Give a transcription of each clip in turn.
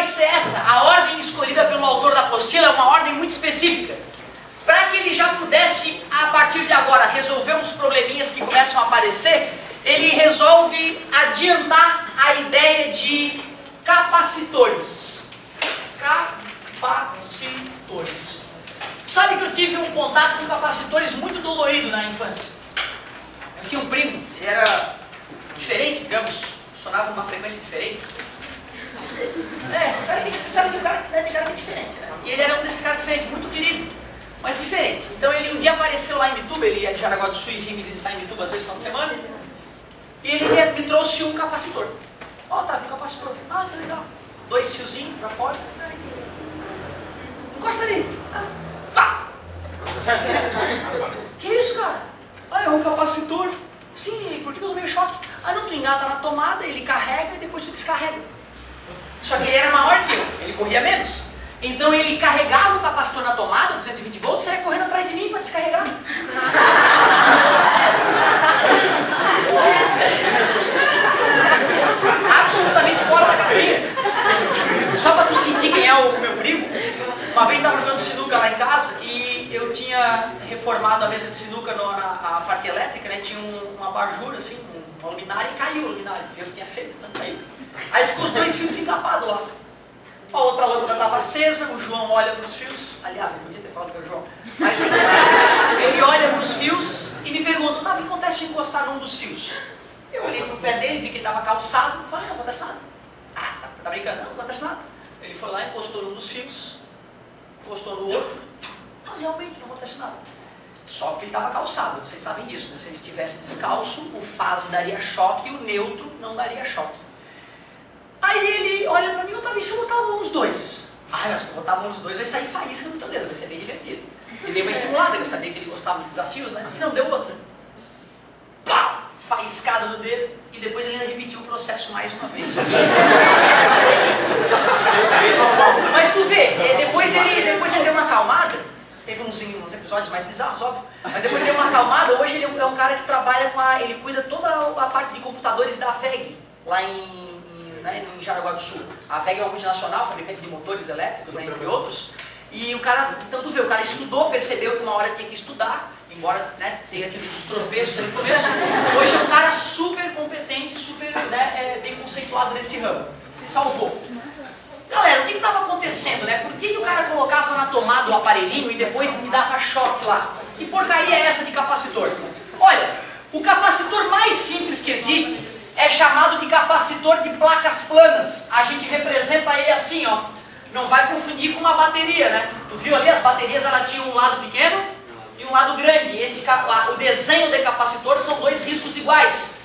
ser essa. A ordem escolhida pelo autor da apostila é uma ordem muito específica. Para que ele já pudesse, a partir de agora, resolver uns probleminhas que começam a aparecer, ele resolve adiantar a ideia de capacitores. Capacitores. Sabe que eu tive um contato com capacitores muito dolorido na infância. Eu tinha um primo, ele era diferente, digamos, funcionava numa frequência diferente. Sabe que o cara tem cara que é diferente, né? E ele era um desses caras diferentes, muito querido, mas diferente. Então ele um dia apareceu lá em Mituba, ele ia de Jaraguá do Sul e vinha me visitar em Mituba às vezes no final de semana. E ele me trouxe um capacitor. Ó, tá, um capacitor. Ah, que legal. 2 fiozinhos pra fora. Encosta ali. Pá! Que isso, cara? Ah, é um capacitor. Sim, por que eu tomei o choque? Ah, não, tu engata na tomada, ele carrega e depois tu descarrega. Só que ele era maior que eu, ele corria menos. Então ele carregava o capacitor na tomada, 220 volts, e saia correndo atrás de mim para descarregar. Absolutamente fora da casinha. Só para tu sentir quem é o meu primo, uma vez eu estava jogando sinuca lá em casa e eu tinha reformado a mesa de sinuca na parte elétrica, né? Tinha uma abajur, assim, uma luminária, e caiu a luminária. Eu tinha feito, não caiu. Aí ficou os 2 fios desencapados lá. A outra lâmpada estava acesa, o João olha para os fios. Aliás, não podia ter falado que era o João. Mas ele olha para os fios e me pergunta, o que acontece se eu encostar num dos fios? Eu olhei para o pé dele, vi que ele estava calçado, falei, não acontece nada. Ah, tá brincando? Não acontece nada. Ele foi lá, encostou num dos fios, encostou no outro. Não, realmente não acontece nada. Só porque ele estava calçado, vocês sabem disso, né? Se ele estivesse descalço, o fase daria choque e o neutro não daria choque. Aí ele olha pra mim, eu tava, se eu botar a mão nos 2? Ah, não, se eu botar a mão nos 2 vai sair faísca no teu dedo, vai ser bem divertido. E dei uma estimulada, eu sabia que ele gostava de desafios, né? E não deu outra. Pá! Faiscada no dedo, e depois ele ainda repetiu o processo mais uma vez. Mas tu vê, depois ele deu uma acalmada, teve uns episódios mais bizarros, óbvio, mas depois deu uma acalmada, hoje ele é um cara que trabalha ele cuida toda a parte de computadores da VEG, lá em Jaraguá do Sul. A VEG é uma multinacional, fabricante de motores elétricos, né, entre outros. E o cara, então tu vê, o cara estudou, percebeu que uma hora tinha que estudar, embora, né, tenha tido os tropeços no começo. Hoje é um cara super competente, super, né, bem conceituado nesse ramo. Se salvou. Galera, o que estava acontecendo, né? Por que o cara colocava na tomada o aparelhinho e depois me dava choque lá? Que porcaria é essa de capacitor? Olha, o capacitor mais simples que existe é chamado de capacitor de placas planas. A gente representa ele assim, ó. Não vai confundir com uma bateria, né? Tu viu ali, as baterias elas tinham um lado pequeno e um lado grande. O desenho de capacitor são 2 riscos iguais.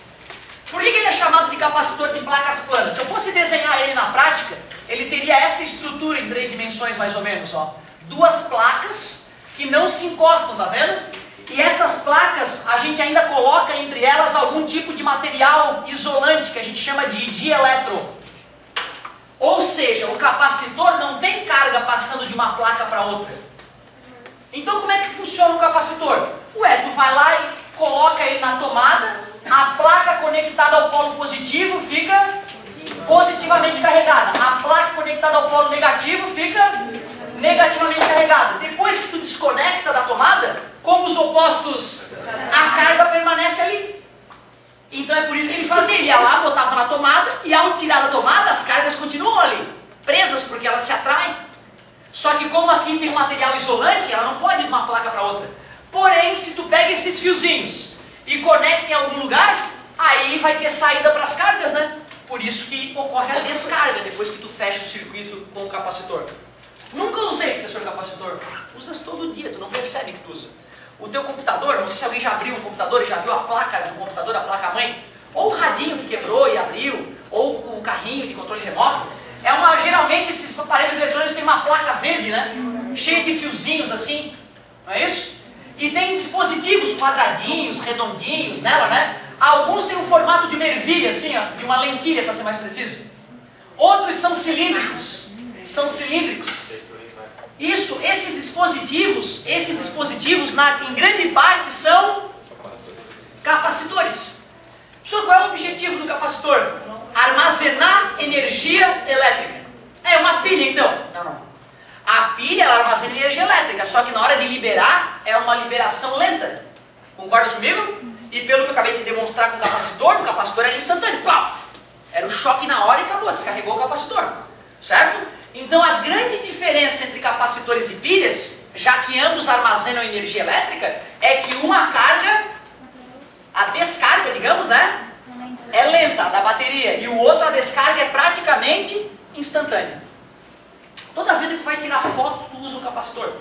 Por que ele é chamado de capacitor de placas planas? Se eu fosse desenhar ele na prática, ele teria essa estrutura em 3 dimensões mais ou menos, ó. 2 placas que não se encostam, tá vendo? E essas placas, a gente ainda coloca entre elas algum tipo de material isolante, que a gente chama de dielétron. Ou seja, o capacitor não tem carga passando de uma placa para outra. Então como é que funciona o capacitor? Ué, tu vai lá e coloca ele na tomada, a placa conectada ao polo positivo fica positivamente carregada. A placa conectada ao polo negativo fica negativamente carregada. Depois que tu desconecta da tomada, como os opostos, a carga permanece ali. Então é por isso que ele fazia, ele ia lá, botava na tomada, e ao tirar da tomada, as cargas continuam ali, presas porque elas se atraem. Só que como aqui tem um material isolante, ela não pode ir de uma placa para outra. Porém, se tu pega esses fiozinhos e conecta em algum lugar, aí vai ter saída para as cargas, né? Por isso que ocorre a descarga, depois que tu fecha o circuito com o capacitor. Nunca usei, professor, capacitor. Usas todo dia, tu não percebe que tu usa. O teu computador, não sei se alguém já abriu um computador e já viu a placa do computador, a placa-mãe, ou o radinho que quebrou e abriu, ou o carrinho de controle remoto. Geralmente esses aparelhos eletrônicos têm uma placa verde, né? Cheia de fiozinhos assim, não é isso? E tem dispositivos quadradinhos, redondinhos nela, né? Alguns têm o formato de uma ervilha, assim, ó, de uma lentilha, para ser mais preciso. Outros são cilíndricos. São cilíndricos. Isso, esses dispositivos em grande parte são capacitores. Professor, qual é o objetivo do capacitor? Armazenar energia elétrica. É uma então? Não. A pilha ela armazena energia elétrica, só que na hora de liberar é uma liberação lenta. Concorda comigo? E pelo que eu acabei de demonstrar com o capacitor era instantâneo. Pau! Era o choque na hora e acabou, descarregou o capacitor. Certo? Então a grande diferença entre capacitores e pilhas, já que ambos armazenam energia elétrica, é que uma carga, a descarga, digamos, né? É lenta, da bateria. E o outro, a descarga é praticamente instantânea. Toda vida que tu vai tirar foto, tu usa um capacitor.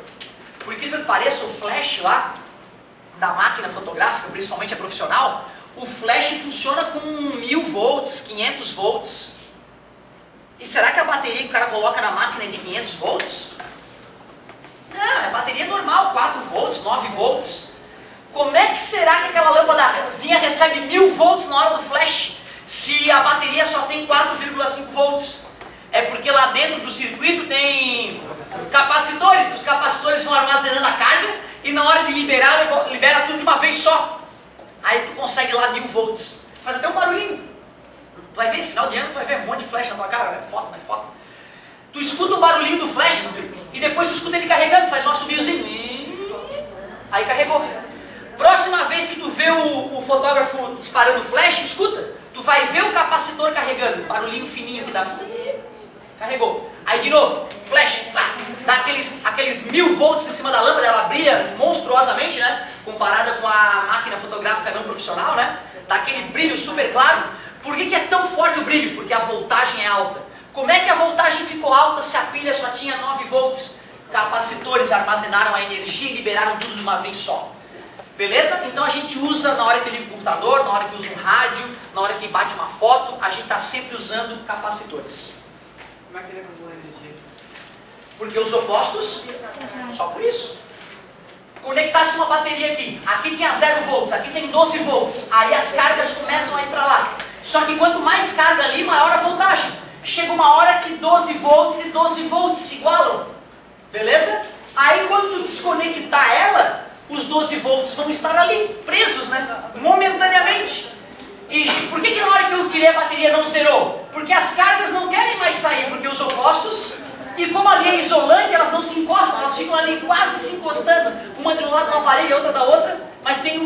Por incrível que pareça, o flash lá, da máquina fotográfica, principalmente a profissional, o flash funciona com 1000 volts, 500 volts. E será que a bateria que o cara coloca na máquina é de 500 volts? Não, é bateria normal, 4 volts, 9 volts. Como é que será que aquela lâmpadazinha recebe 1000 volts na hora do flash, se a bateria só tem 4,5 volts? É porque lá dentro do circuito tem capacitores, os capacitores vão armazenando a carga e na hora de liberar, libera tudo de uma vez só. Aí tu consegue lá 1000 volts. Faz até um barulhinho. Tu vai ver, final de ano tu vai ver um monte de flash na tua cara, é foto, não é foto. Tu escuta o barulhinho do flash e depois tu escuta ele carregando, faz um assobiozinho. Aí carregou. Próxima vez que tu vê o fotógrafo disparando flash, escuta, tu vai ver o capacitor carregando, barulhinho fininho que dá. Carregou. Aí de novo, flash, dá aqueles 1000 volts em cima da lâmpada, ela brilha monstruosamente, né? Comparada com a máquina fotográfica não profissional, né? Dá aquele brilho super claro. Por que é tão forte o brilho? Porque a voltagem é alta. Como é que a voltagem ficou alta se a pilha só tinha 9 volts? Capacitores armazenaram a energia e liberaram tudo de uma vez só. Beleza? Então a gente usa na hora que liga o computador, na hora que usa um rádio, na hora que bate uma foto, a gente está sempre usando capacitores. Como é que ele acumula energia? Porque os opostos, só por isso. Conectasse uma bateria aqui tinha 0 volts, aqui tem 12 volts, aí as cargas começam a ir para lá. Só que quanto mais carga ali, maior a voltagem. Chega uma hora que 12 volts e 12 volts se igualam. Beleza? Aí quando tu desconectar ela, os 12 volts vão estar ali, presos, né? Momentaneamente. E por que na hora que eu tirei a bateria não zerou? Porque as cargas não querem mais sair, porque os opostos, e como ali é isolante, elas não se encostam, elas ficam ali quase se encostando, uma de um lado do aparelho e outra da outra, mas tem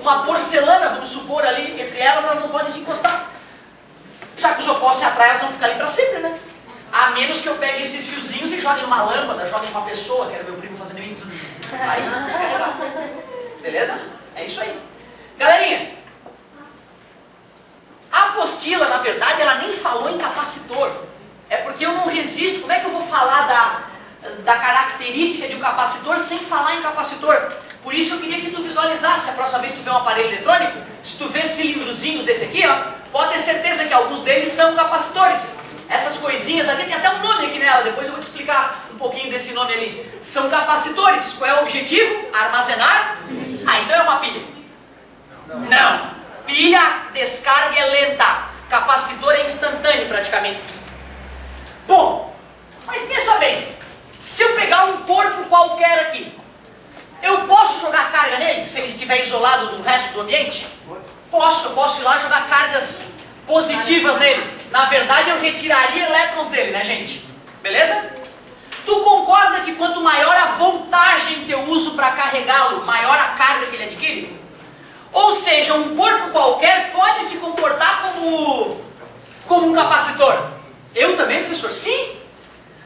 uma porcelana, vamos supor, ali entre elas não podem se encostar. Já que os opostos se atraem, elas vão ficar ali para sempre, né? A menos que eu pegue esses fiozinhos e jogue numa lâmpada, jogue numa pessoa, que era meu primo fazendo isso. Aí, descarregar. Beleza? É isso aí. Galerinha, a apostila, na verdade, ela nem falou em capacitor. É porque eu não resisto. Como é que eu vou falar da característica de um capacitor sem falar em capacitor? Por isso eu queria que tu visualizasse a próxima vez que tu vê um aparelho eletrônico. Se tu vê cilindrozinhos desse aqui, ó, pode ter certeza que alguns deles são capacitores. Essas coisinhas aqui, tem até um nome aqui nela, depois eu vou te explicar um pouquinho desse nome ali. São capacitores. Qual é o objetivo? Armazenar? Ah, então é uma pilha. Não. Pilha, descarga é lenta. Capacitor é instantâneo praticamente. Bom, mas pensa bem. Se eu pegar um corpo qualquer aqui, eu posso jogar carga nele, se ele estiver isolado do resto do ambiente? Posso, eu posso ir lá jogar cargas positivas nele. Na verdade, eu retiraria elétrons dele, né, gente? Beleza? Tu concorda que quanto maior a voltagem que eu uso para carregá-lo, maior a carga que ele adquire? Ou seja, um corpo qualquer pode se comportar como um capacitor. Eu também, professor? Sim.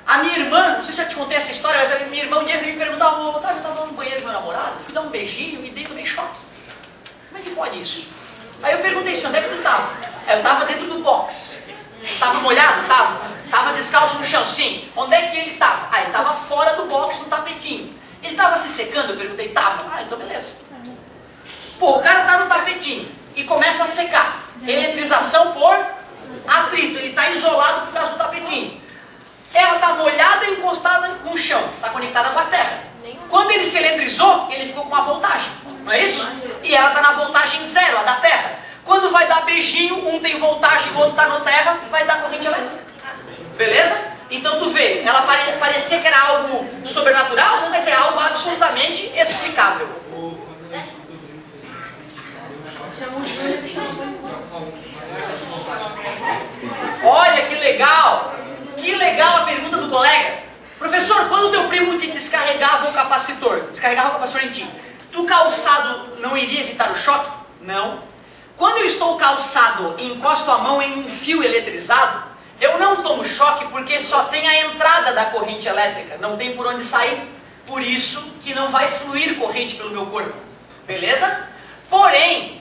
A minha irmã, não sei se eu já te contei essa história, mas a minha irmã um dia veio me perguntar, Otávio, eu estava no banheiro do meu namorado, fui dar um beijinho e dei no meio choque. Como é que pode isso? Aí eu perguntei assim, onde é que tu estava? Eu estava dentro do box. Estava molhado? Estava descalço no chão? Sim. Onde é que ele estava? Ah, ele estava fora do box, no tapetinho. Ele estava se secando? Eu perguntei, estava. Ah, então beleza. Pô, o cara está no tapetinho e começa a secar. Eletrização por atrito. Ele está isolado por causa do tapetinho. Ela está molhada e encostada no chão. Está conectada com a terra. Quando ele se eletrizou, ele ficou com uma voltagem. Não é isso? E ela está na voltagem zero, a da terra. Quando vai dar beijinho, um tem voltagem, o outro está na terra, vai dar corrente elétrica. Beleza? Então tu vê, ela parecia que era algo sobrenatural, mas é algo absolutamente explicável. Olha que legal! Que legal a pergunta do colega. quando o teu primo te descarregava o capacitor em ti, tu calçado não iria evitar o choque? Não. Quando eu estou calçado e encosto a mão em um fio eletrizado, eu não tomo choque porque só tem a entrada da corrente elétrica, não tem por onde sair. Por isso que não vai fluir corrente pelo meu corpo. Beleza? Porém,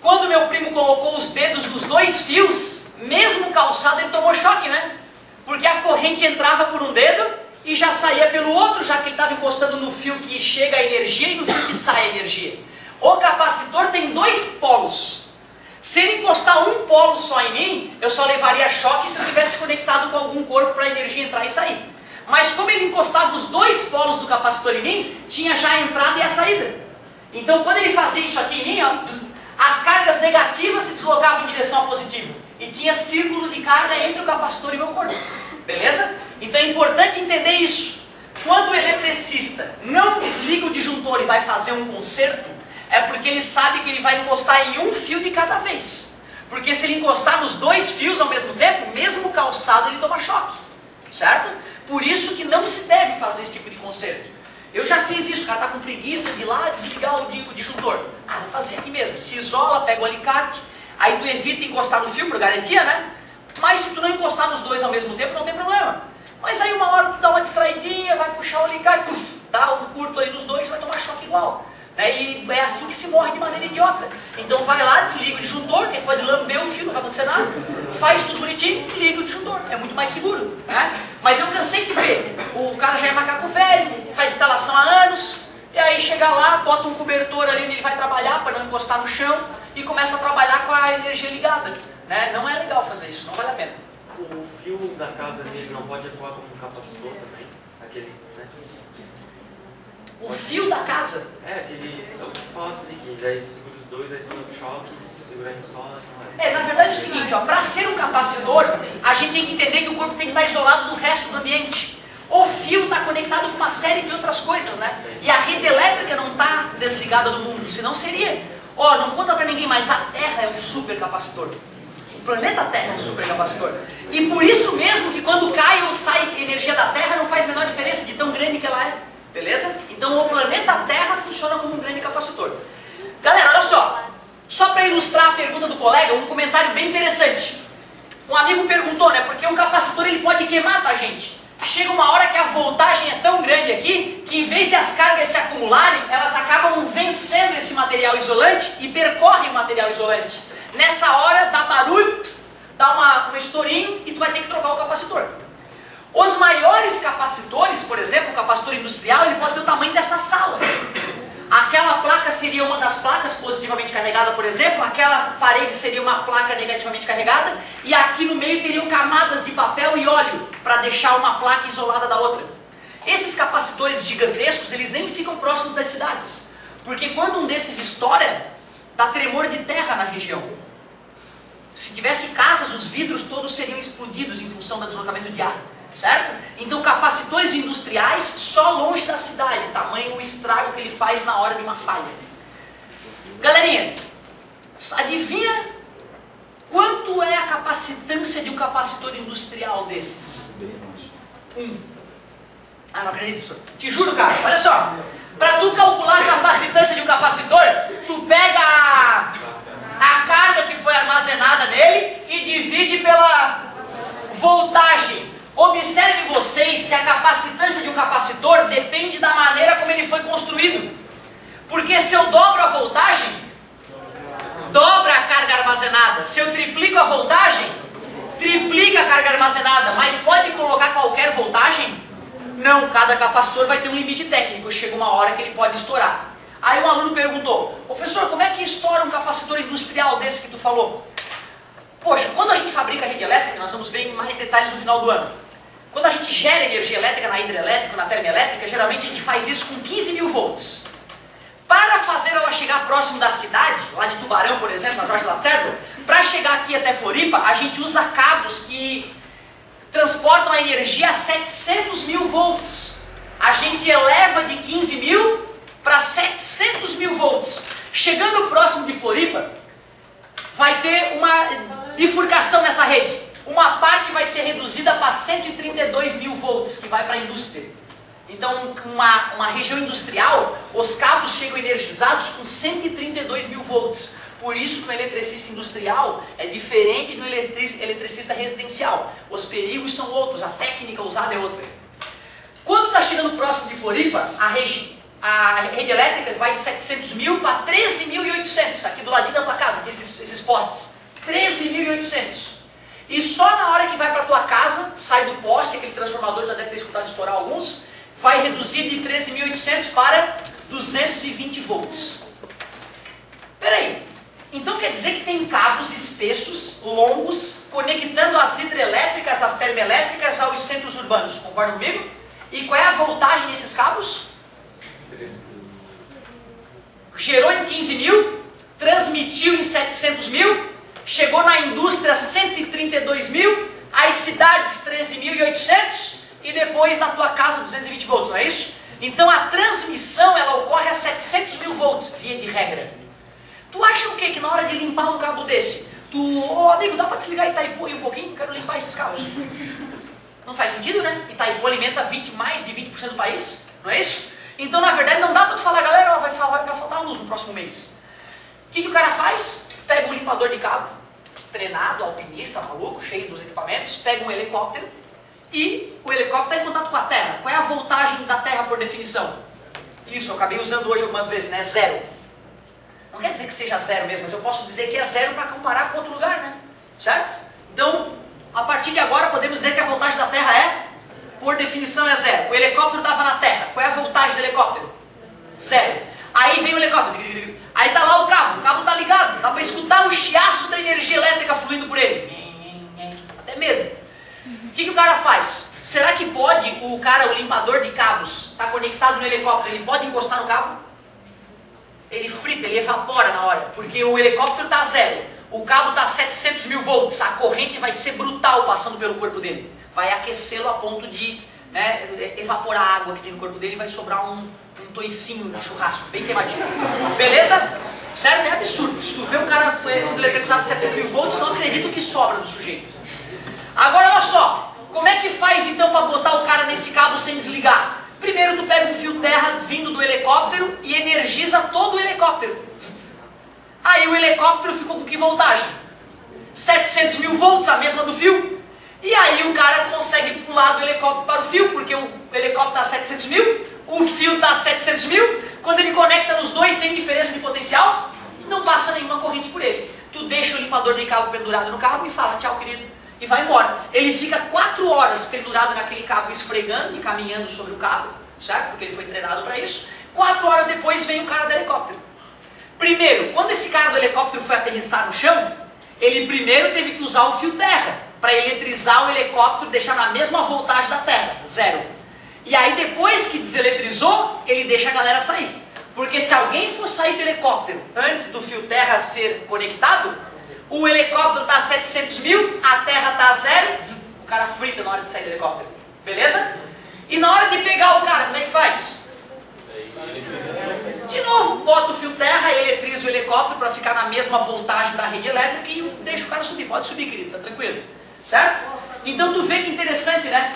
quando meu primo colocou os dedos nos dois fios, mesmo calçado ele tomou choque, né? Porque a corrente entrava por um dedo e já saía pelo outro, já que ele estava encostando no fio que chega a energia e no fio que sai a energia. O capacitor tem dois polos. Se ele encostar um polo só em mim, eu só levaria choque se eu tivesse conectado com algum corpo para a energia entrar e sair. Mas como ele encostava os dois polos do capacitor em mim, tinha já a entrada e a saída. Então quando ele fazia isso aqui em mim, ó, as cargas negativas se deslocavam em direção ao positivo. E tinha círculo de carga entre o capacitor e o meu corpo. Beleza? Então é importante entender isso. Quando o eletricista não desliga o disjuntor e vai fazer um conserto, é porque ele sabe que ele vai encostar em um fio de cada vez. Porque se ele encostar nos dois fios ao mesmo tempo, mesmo calçado ele toma choque. Certo? Por isso que não se deve fazer esse tipo de conserto. Eu já fiz isso, o cara está com preguiça de ir lá desligar o disjuntor. Ah, vou fazer aqui mesmo. Se isola, pega o alicate, aí tu evita encostar no fio por garantia, né? Mas se tu não encostar nos dois ao mesmo tempo, não tem problema. Mas aí uma hora tu dá uma distraidinha, vai puxar o alicate, puf, dá um curto aí nos dois, vai tomar choque igual. E é assim que se morre de maneira idiota. Então vai lá, desliga o disjuntor, que pode lamber o fio, não vai acontecer nada. Faz tudo bonitinho e liga o disjuntor. É muito mais seguro. Né? Mas eu cansei de ver. O cara já é macaco velho, faz instalação há anos, e aí chega lá, bota um cobertor ali onde ele vai trabalhar para não encostar no chão e começa a trabalhar com a energia ligada. Né? Não é legal fazer isso, não vale a pena. O fio da casa dele não pode atuar como um capacitor também? Aquele, né? O fio da casa? É, aquele. É o que fala assim, que daí segura os dois, aí toma um choque, se segura em um só, não é. Na verdade é o seguinte, para ser um capacitor, a gente tem que entender que o corpo tem que estar isolado do resto do ambiente. O fio está conectado com uma série de outras coisas, né? E a rede elétrica não está desligada do mundo, senão seria. Não conta para ninguém, mas a Terra é um supercapacitor. O planeta Terra é um supercapacitor. E por isso mesmo que quando cai ou sai energia da Terra não faz a menor diferença de tão grande que ela é. Beleza? Então o planeta Terra funciona como um grande capacitor. Galera, olha só para ilustrar a pergunta do colega, um comentário bem interessante. Um amigo perguntou, né? Porque um capacitor ele pode queimar, tá, gente? Chega uma hora que a voltagem é tão grande aqui, que em vez de as cargas se acumularem, elas acabam vencendo esse material isolante e percorrem o material isolante. Nessa hora dá barulho, dá um estourinho e tu vai ter que trocar o capacitor. Os maiores capacitores, por exemplo, o capacitor industrial, ele pode ter o tamanho dessa sala. Aquela placa seria uma das placas positivamente carregada, por exemplo, aquela parede seria uma placa negativamente carregada, e aqui no meio teriam camadas de papel e óleo, para deixar uma placa isolada da outra. Esses capacitores gigantescos, eles nem ficam próximos das cidades, porque quando um desses estoura, dá tremor de terra na região. Se tivesse casas, os vidros todos seriam explodidos em função do deslocamento de ar. Certo? Então capacitores industriais só longe da cidade, tamanho o estrago que ele faz na hora de uma falha. Galerinha, adivinha quanto é a capacitância de um capacitor industrial desses? 1. Ah, não acredito, professor. Te juro, cara, olha só. Para tu calcular a capacitância de um capacitor, tu pega a carga que foi armazenada nele e divide pela voltagem. Observem vocês que a capacitância de um capacitor depende da maneira como ele foi construído. Porque se eu dobro a voltagem, dobra a carga armazenada. Se eu triplico a voltagem, triplica a carga armazenada. Mas pode colocar qualquer voltagem? Não, cada capacitor vai ter um limite técnico. Chega uma hora que ele pode estourar. Aí um aluno perguntou, professor, como é que estoura um capacitor industrial desse que tu falou? Poxa, quando a gente fabrica a rede elétrica, nós vamos ver em mais detalhes no final do ano. Quando a gente gera energia elétrica na hidrelétrica, na termoelétrica, geralmente a gente faz isso com 15.000 volts. Para fazer ela chegar próximo da cidade, lá de Tubarão, por exemplo, na Jorge Lacerda, para chegar aqui até Floripa, a gente usa cabos que transportam a energia a 700.000 volts. A gente eleva de 15.000 para 700.000 volts. Chegando próximo de Floripa, vai ter uma bifurcação nessa rede. Uma parte vai ser reduzida para 132.000 volts, que vai para a indústria. Então, uma região industrial, os cabos chegam energizados com 132 mil volts. Por isso que um eletricista industrial é diferente do eletricista residencial. Os perigos são outros, a técnica usada é outra. Quando está chegando próximo de Floripa, a rede elétrica vai de 700 mil para 13.800, aqui do ladinho da tua casa, esses postes. 13.800. E só na hora que vai para a tua casa, sai do poste, aquele transformador, já deve ter escutado estourar alguns, vai reduzir de 13.800 para 220 volts. Peraí, então quer dizer que tem cabos espessos, longos, conectando as hidrelétricas, as termoelétricas aos centros urbanos, concorda comigo? E qual é a voltagem desses cabos? Gerou em 15 mil, transmitiu em 700 mil, chegou na indústria 132 mil, as cidades 13.800 e depois na tua casa 220 volts, não é isso? Então a transmissão ela ocorre a 700 mil volts, via de regra. Tu acha o quê? Que na hora de limpar um cabo desse, amigo, dá para desligar Itaipu aí um pouquinho? Quero limpar esses cabos. Não faz sentido, né? Itaipu alimenta mais de 20% do país, não é isso? Então na verdade não dá para tu falar, galera, vai faltar luz no próximo mês. O que o cara faz? Pega um limpador de cabo, treinado, alpinista, maluco, cheio dos equipamentos, pega um helicóptero e o helicóptero está em contato com a Terra. Qual é a voltagem da Terra por definição? Isso, eu acabei usando hoje algumas vezes, né? Zero. Não quer dizer que seja zero mesmo, mas eu posso dizer que é zero para comparar com outro lugar, né? Certo? Então, a partir de agora podemos dizer que a voltagem da Terra por definição é zero. O helicóptero estava na Terra. Qual é a voltagem do helicóptero? Zero. Aí vem o helicóptero. Aí está lá o cabo está ligado. Dá para escutar o chiaço da energia elétrica fluindo por ele. Até medo. O que o cara faz? Será que pode o limpador de cabos, está conectado no helicóptero, ele pode encostar no cabo? Ele frita, ele evapora na hora, porque o helicóptero está zero. O cabo está a 700 mil volts, a corrente vai ser brutal passando pelo corpo dele. Vai aquecê-lo a ponto de evaporar a água que tem no corpo dele e vai sobrar um toicinho de churrasco, bem queimadinho. Beleza? Certo? É absurdo. Se tu vê um cara sendo eletrocutado a 700 mil volts, não acredito o que sobra do sujeito. Agora olha só, como é que faz então para botar o cara nesse cabo sem desligar? Primeiro tu pega um fio terra vindo do helicóptero e energiza todo o helicóptero. Aí o helicóptero ficou com que voltagem? 700 mil volts, a mesma do fio. E aí o cara consegue pular do helicóptero para o fio, porque o helicóptero está a 700 mil, o fio está a 700 mil. Quando ele conecta nos dois, tem diferença de potencial? Não passa nenhuma corrente por ele. Tu deixa o limpador de cabo pendurado no cabo e fala, tchau querido. E vai embora. Ele fica 4 horas pendurado naquele cabo, esfregando e caminhando sobre o cabo, certo? Porque ele foi treinado para isso. 4 horas depois vem o cara do helicóptero. Primeiro, quando esse cara do helicóptero foi aterrissar no chão, ele primeiro teve que usar o fio terra para eletrizar o helicóptero e deixar na mesma voltagem da terra, zero. E aí depois que deseletrizou, ele deixa a galera sair. Porque se alguém for sair do helicóptero antes do fio terra ser conectado, o helicóptero está a 700 mil, a terra está a zero, o cara frita na hora de sair do helicóptero. Beleza? E na hora de pegar o cara, como é que faz? De novo, bota o fio terra, eletriza o helicóptero para ficar na mesma voltagem da rede elétrica e deixa o cara subir. Pode subir, querido, tá tranquilo. Certo? Então tu vê que interessante, né?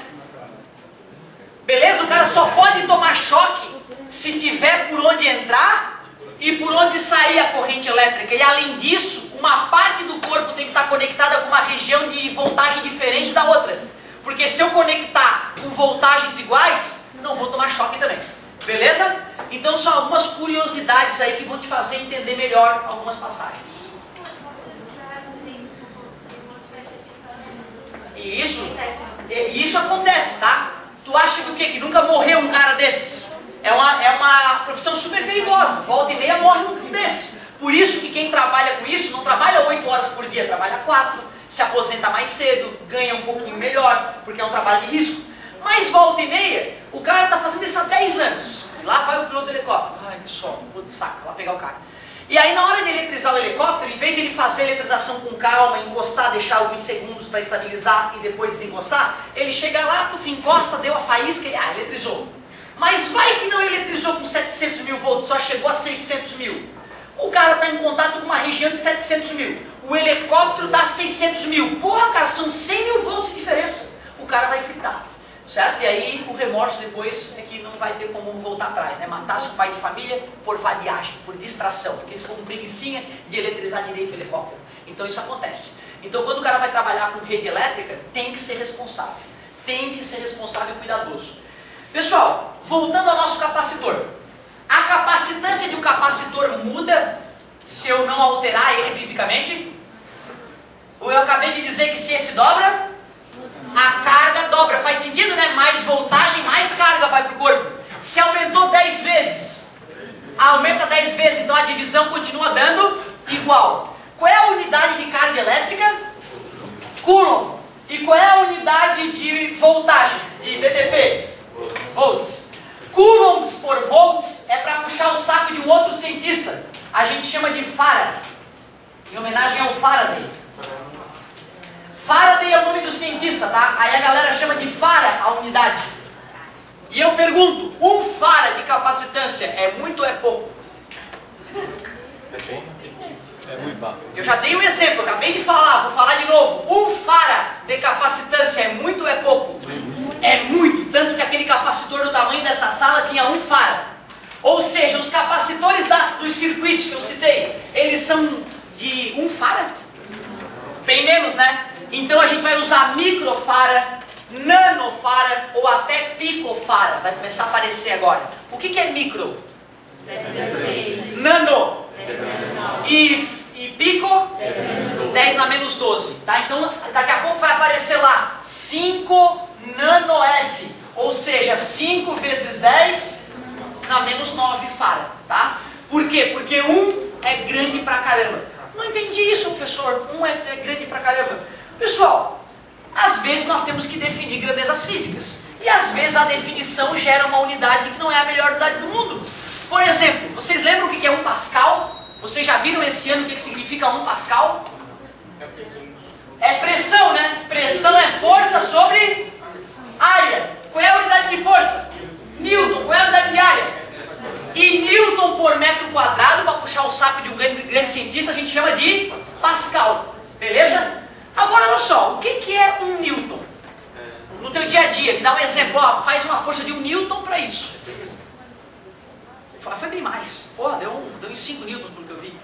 Beleza? O cara só pode tomar choque se tiver por onde entrar e por onde sair a corrente elétrica. E além disso, uma parte do corpo tem que estar conectada com uma região de voltagem diferente da outra. Porque se eu conectar com voltagens iguais, não vou tomar choque também. Beleza? Então são algumas curiosidades aí que vão te fazer entender melhor algumas passagens. E isso acontece, tá? Tu acha que o quê? Que nunca morreu um cara desses? É uma profissão super perigosa. Volta e meia morre um desses. Por isso que quem trabalha com isso não trabalha 8 horas por dia, trabalha 4, se aposenta mais cedo, ganha um pouquinho melhor, porque é um trabalho de risco. Mas volta e meia, o cara está fazendo isso há 10 anos. Lá vai o piloto do helicóptero. Ai, que sol, puto saco, lá pegar o cara. E aí na hora de eletrizar o helicóptero, em vez de ele fazer a eletrização com calma, encostar, deixar alguns segundos para estabilizar e depois desencostar, ele chega lá, encosta, deu a faísca e eletrizou. Mas vai que não eletrizou com 700 mil volts, só chegou a 600 mil. O cara está em contato com uma região de 700 mil. O helicóptero dá 600 mil. Porra, cara, são 100 mil volts de diferença. O cara vai fritar. certo? E aí o remorso depois é que não vai ter como voltar atrás, né? Matasse um pai de família por vadiagem, por distração, porque ele ficou com preguicinha de eletrizar direito o helicóptero. Então isso acontece. Então quando o cara vai trabalhar com rede elétrica, tem que ser responsável. Tem que ser responsável e cuidadoso. Pessoal, voltando ao nosso capacitor. A capacitância de um capacitor muda se eu não alterar ele fisicamente? Ou eu acabei de dizer que se esse dobra, a carga dobra. Faz sentido, né? Mais voltagem, mais carga vai para o corpo. Se aumentou 10 vezes, aumenta 10 vezes, então a divisão continua dando igual. Qual é a unidade de carga elétrica? Coulomb. E qual é a unidade de voltagem? De VDP? Volts. Coulombs por volts é para puxar o saco de um outro cientista. A gente chama de Farad, em homenagem ao Faraday. Faraday é o nome do cientista, tá? Aí a galera chama de Farad a unidade. E eu pergunto, 1 farad de capacitância é muito ou é pouco? É muito baixo. Eu já dei um exemplo, acabei de falar, vou falar de novo. 1 farad de capacitância é muito ou é pouco? É muito, tanto que aquele capacitor do tamanho dessa sala tinha 1 farad. Ou seja, os capacitores dos circuitos que eu citei, eles são de 1 farad? Bem menos, né? Então a gente vai usar microfarad, nanofarad ou até picofarad. Vai começar a aparecer agora. O que é micro? 10. Nano. E pico? 10 na menos 12. Tá? Então daqui a pouco vai aparecer lá 5 nanoF. Ou seja, 5 vezes 10 na menos 9 farad. Tá? Por quê? Porque 1 é grande pra caramba. Não entendi isso, professor. 1 é grande pra caramba. Pessoal, às vezes nós temos que definir grandezas físicas. E às vezes a definição gera uma unidade que não é a melhor unidade do mundo. Por exemplo, vocês lembram o que é 1 Pascal? Vocês já viram esse ano o que significa 1 Pascal? É pressão, né? Pressão é força sobre área. Qual é a unidade de força? Newton. Qual é a unidade de área? E Newton por metro quadrado, para puxar o saco de um grande cientista, a gente chama de Pascal. Beleza? Agora olha só, o que é 1 Newton? No teu dia a dia, me dá um exemplo, ó, faz uma força de 1 Newton para isso. Foi bem mais. Pô, deu uns 5 newtons pelo que eu vi.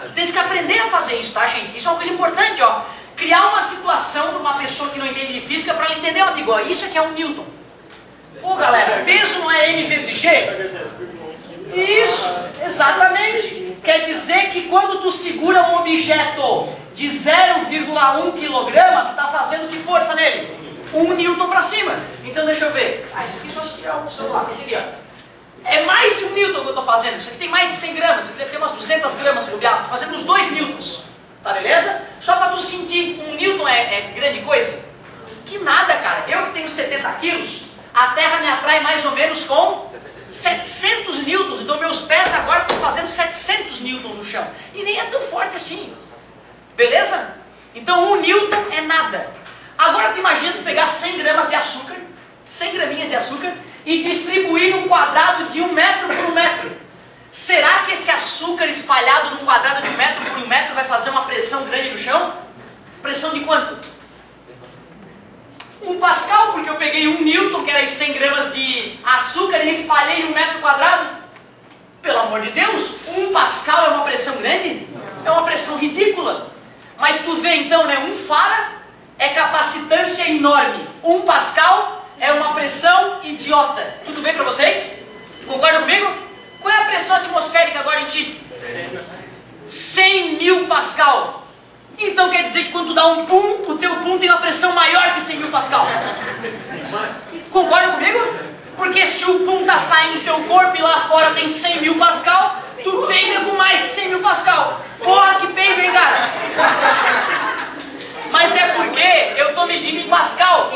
Tu tens que aprender a fazer isso, tá, gente? Isso é uma coisa importante, ó. Criar uma situação para uma pessoa que não entende de física para ela entender, ó, amigo, ó, isso aqui é 1 Newton. Pô, galera, peso não é M vezes G? Isso, exatamente. Quer dizer que quando tu segura um objeto de 0,1 kg, tu está fazendo que força nele? 1 Newton para cima. Então deixa eu ver. Ah, isso aqui só se tirar o celular. Esse aqui, ó. É mais de 1 Newton que eu estou fazendo. Isso aqui tem mais de 100 gramas. Isso aqui deve ter umas 200 gramas se bobear. Estou fazendo os 2 newtons. Tá beleza? Só para tu sentir, 1 Newton é grande coisa? Que nada, cara. Eu que tenho 70 quilos, a Terra me atrai mais ou menos com 700 newtons. Então meus pés agora estão fazendo 700 newtons no chão. E nem é tão forte assim. Beleza? Então 1 Newton é nada. Agora tu imagina tu pegar 100 gramas de açúcar, 100 graminhas de açúcar, e distribuir num quadrado de 1 metro por 1 metro. Será que esse açúcar espalhado num quadrado de 1 metro por 1 metro vai fazer uma pressão grande no chão? Pressão de quanto? 1 Pascal, porque eu peguei 1 Newton, que era 100 gramas de açúcar, e espalhei 1 metro quadrado? Pelo amor de Deus, 1 Pascal é uma pressão grande? É uma pressão ridícula. Mas tu vê então, né, 1 farad é capacitância enorme. 1 Pascal é uma pressão idiota. Tudo bem para vocês? Concordam comigo? Qual é a pressão atmosférica agora em ti? 100 mil Pascal. Então quer dizer que quando tu dá um pum, o teu pum tem uma pressão maior que 100 mil Pascal. Concordam comigo? Porque se o pum tá saindo do teu corpo e lá fora tem 100 mil Pascal, tu peida com mais de 100 mil Pascal. Porra, que peido, hein, cara? Mas é porque eu tô medindo em Pascal.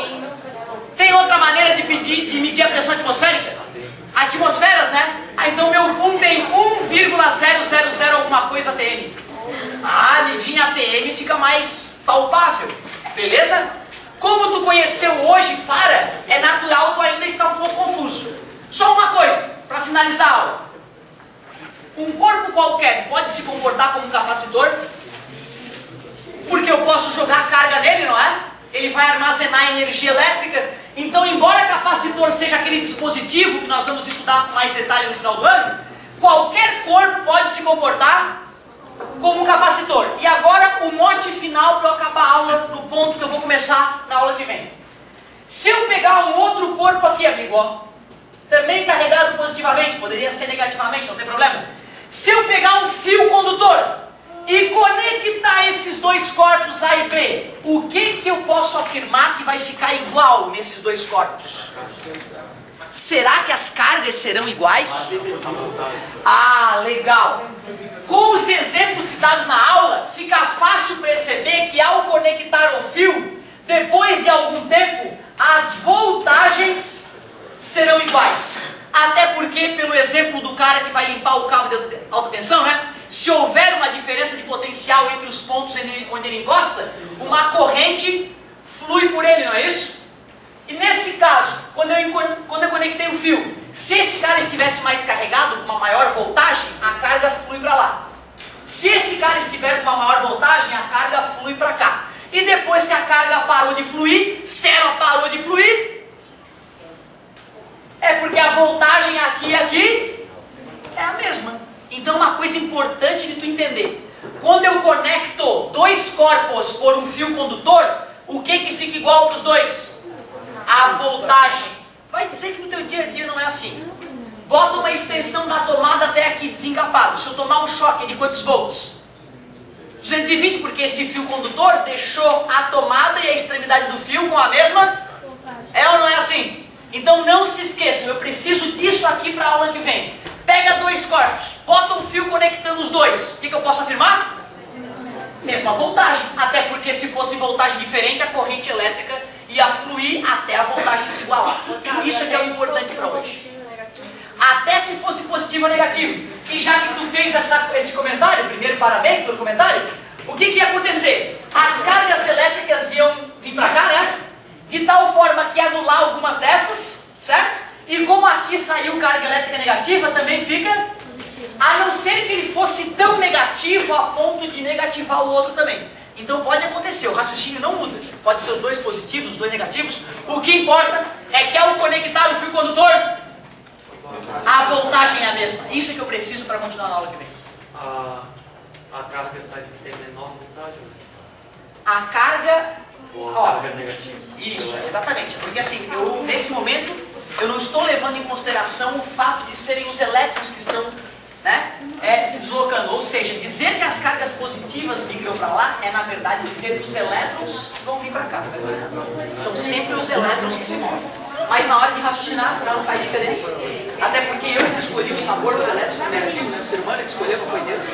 Tem outra maneira de medir a pressão atmosférica? Atmosferas, né? Ah, então meu pum tem 1,000 alguma coisa atm. Ah, medir em atm fica mais palpável. Beleza? Como tu conheceu hoje farad, é natural tu ainda estar um pouco confuso. Só uma coisa, para finalizar a aula. Um corpo qualquer pode se comportar como um capacitor? Porque eu posso jogar carga nele, não é? Ele vai armazenar energia elétrica Então, embora capacitor seja aquele dispositivo que nós vamos estudar com mais detalhe no final do ano, qualquer corpo pode se comportar como um capacitor. E agora o mote final para eu acabar a aula no ponto que eu vou começar na aula que vem. Se eu pegar um outro corpo aqui, amigo, ó, também carregado positivamente, poderia ser negativamente, não tem problema. Se eu pegar um fio condutor e conectar esses dois corpos A e B, o que eu posso afirmar que vai ficar igual nesses dois corpos? Será que as cargas serão iguais? Ah, legal! Com os exemplos citados na aula, fica fácil perceber que ao conectar o fio, depois de algum tempo, as voltagens serão iguais. Até porque, pelo exemplo do cara que vai limpar o cabo de alta tensão, né? Se houver uma diferença de potencial entre os pontos onde ele encosta, uma corrente flui por ele, não é isso? E nesse caso, quando eu conectei o fio, se esse cara estivesse mais carregado, com uma maior voltagem, a carga flui para lá. Se esse cara estiver com uma maior voltagem, a carga flui para cá. E depois que a carga parou de fluir, se ela parou de fluir, é porque a voltagem aqui e aqui é a mesma. Então uma coisa importante de tu entender. Quando eu conecto dois corpos por um fio condutor, o que fica igual para os dois? A voltagem. Vai dizer que no teu dia a dia não é assim. Bota uma extensão da tomada até aqui desencapado. Se eu tomar um choque de quantos volts? 220, porque esse fio condutor deixou a tomada e a extremidade do fio com a mesma? É ou não é assim? Então não se esqueçam, eu preciso disso aqui para a aula que vem. Pega dois corpos, bota um fio conectando os dois. O que eu posso afirmar? Mesma voltagem. Até porque se fosse voltagem diferente, a corrente elétrica ia fluir até a voltagem se igualar. Isso é que é o importante para hoje. Até se fosse positivo ou negativo. E já que tu fez esse comentário, primeiro parabéns pelo comentário, o que ia acontecer? As cargas elétricas iam vir para cá, né? De tal forma que ia anular algumas dessas, certo? E como aqui saiu carga elétrica negativa, também fica, a não ser que ele fosse tão negativo a ponto de negativar o outro também. Então pode acontecer, o raciocínio não muda. Pode ser os dois positivos, os dois negativos. O que importa é que ao conectar o fio condutor, a voltagem é a mesma. Isso é que eu preciso para continuar na aula que vem. A carga sai que tem menor voltagem? A carga... Ou a carga negativa? Isso, exatamente. Porque assim, nesse momento, eu não estou levando em consideração o fato de serem os elétrons que estão, né, se deslocando. Ou seja, dizer que as cargas positivas migram para lá é, na verdade, dizer que os elétrons vão vir para cá. São sempre os elétrons que se movem. Mas na hora de raciocinar, não faz diferença. Até porque eu que escolhi o sabor dos elétrons negativos, né? O ser humano que escolheu, não foi Deus.